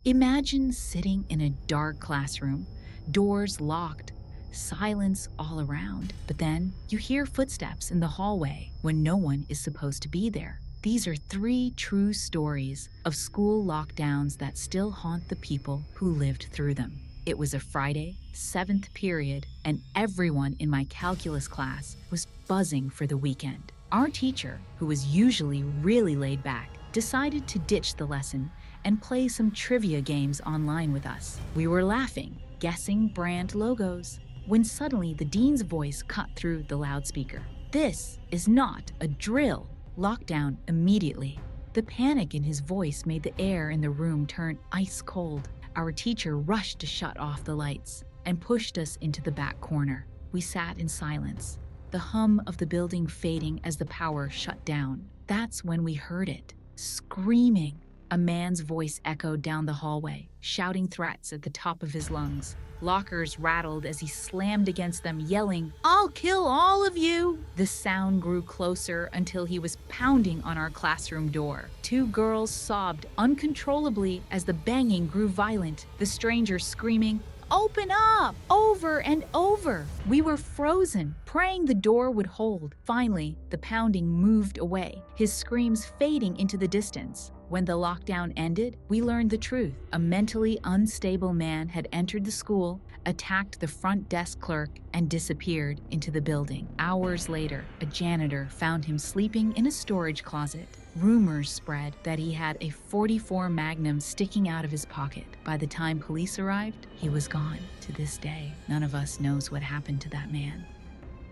Imagine sitting in a dark classroom, doors locked, silence all around, but then you hear footsteps in the hallway when no one is supposed to be there. These are three true stories of school lockdowns that still haunt the people who lived through them. It was a Friday, seventh period, and everyone in my calculus class was buzzing for the weekend. Our teacher, who was usually really laid back, decided to ditch the lesson and play some trivia games online with us. We were laughing, guessing brand logos, when suddenly the dean's voice cut through the loudspeaker. "This is not a drill. Lockdown immediately." The panic in his voice made the air in the room turn ice cold. Our teacher rushed to shut off the lights and pushed us into the back corner. We sat in silence, the hum of the building fading as the power shut down. That's when we heard it. Screaming. A man's voice echoed down the hallway, shouting threats at the top of his lungs. Lockers rattled as he slammed against them, yelling, "I'll kill all of you!" The sound grew closer until he was pounding on our classroom door. Two girls sobbed uncontrollably as the banging grew violent, the stranger screaming, "Open up!" over and over. We were frozen, praying the door would hold. Finally, the pounding moved away, his screams fading into the distance. When the lockdown ended, we learned the truth. A mentally unstable man had entered the school, attacked the front desk clerk, and disappeared into the building. Hours later, a janitor found him sleeping in a storage closet. Rumors spread that he had a .44 Magnum sticking out of his pocket. By the time police arrived, he was gone. To this day, none of us knows what happened to that man.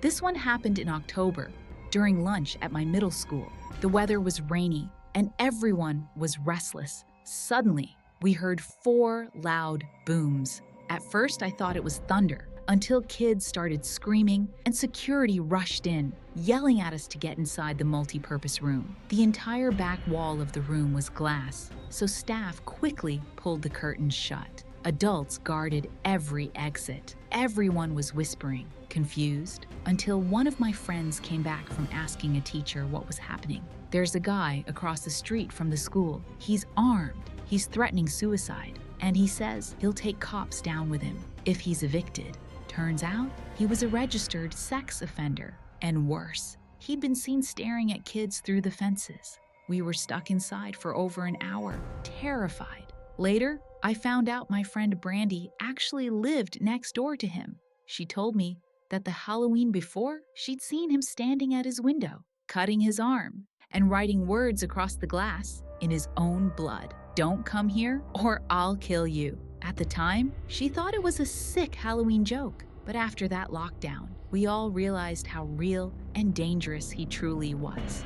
This one happened in October, during lunch at my middle school. The weather was rainy, and everyone was restless. Suddenly, we heard 4 loud booms. At first, I thought it was thunder, until kids started screaming and security rushed in, yelling at us to get inside the multi-purpose room. The entire back wall of the room was glass, so staff quickly pulled the curtains shut. Adults guarded every exit. Everyone was whispering, confused, until one of my friends came back from asking a teacher what was happening. "There's a guy across the street from the school. He's armed. He's threatening suicide. And he says he'll take cops down with him if he's evicted." Turns out, he was a registered sex offender. And worse, he'd been seen staring at kids through the fences. We were stuck inside for over an hour, terrified. Later, I found out my friend Brandy actually lived next door to him. She told me that the Halloween before, she'd seen him standing at his window, cutting his arm, and writing words across the glass in his own blood. "Don't come here or I'll kill you." At the time, she thought it was a sick Halloween joke. But after that lockdown, we all realized how real and dangerous he truly was.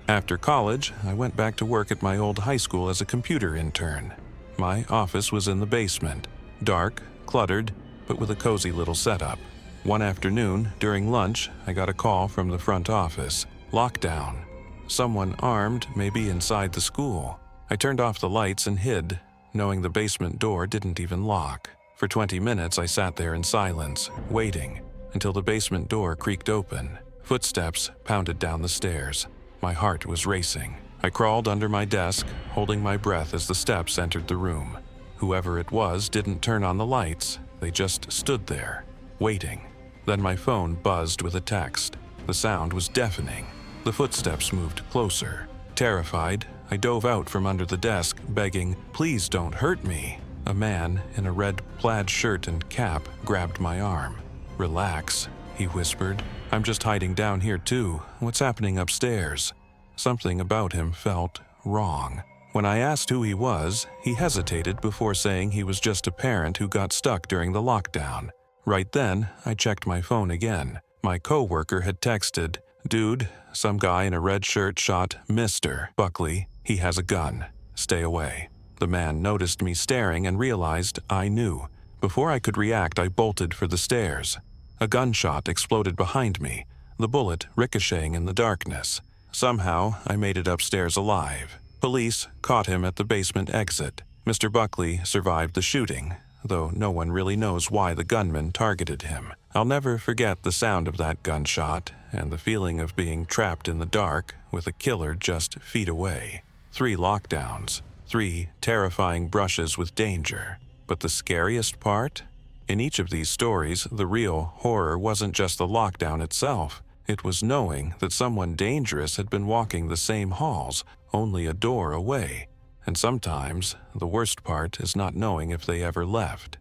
After college, I went back to work at my old high school as a computer intern. My office was in the basement, dark, cluttered, but with a cozy little setup. One afternoon, during lunch, I got a call from the front office. Lockdown. Someone armed may be inside the school. I turned off the lights and hid, knowing the basement door didn't even lock. For 20 minutes, I sat there in silence, waiting, until the basement door creaked open. Footsteps pounded down the stairs. My heart was racing. I crawled under my desk, holding my breath as the steps entered the room. Whoever it was didn't turn on the lights. They just stood there, waiting. Then my phone buzzed with a text. The sound was deafening. The footsteps moved closer. Terrified, I dove out from under the desk, begging, "Please don't hurt me." A man in a red plaid shirt and cap grabbed my arm. "Relax," he whispered. "I'm just hiding down here too. What's happening upstairs?" Something about him felt wrong. When I asked who he was, he hesitated before saying he was just a parent who got stuck during the lockdown. Right then, I checked my phone again. My coworker had texted, "Dude, some guy in a red shirt shot Mr. Buckley. He has a gun. Stay away." The man noticed me staring and realized I knew. Before I could react, I bolted for the stairs. A gunshot exploded behind me, the bullet ricocheting in the darkness. Somehow, I made it upstairs alive. Police caught him at the basement exit. Mr. Buckley survived the shooting, though no one really knows why the gunman targeted him. I'll never forget the sound of that gunshot and the feeling of being trapped in the dark with a killer just feet away. 3 lockdowns, 3 terrifying brushes with danger. But the scariest part? In each of these stories, the real horror wasn't just the lockdown itself. It was knowing that someone dangerous had been walking the same halls, only a door away. And sometimes, the worst part is not knowing if they ever left.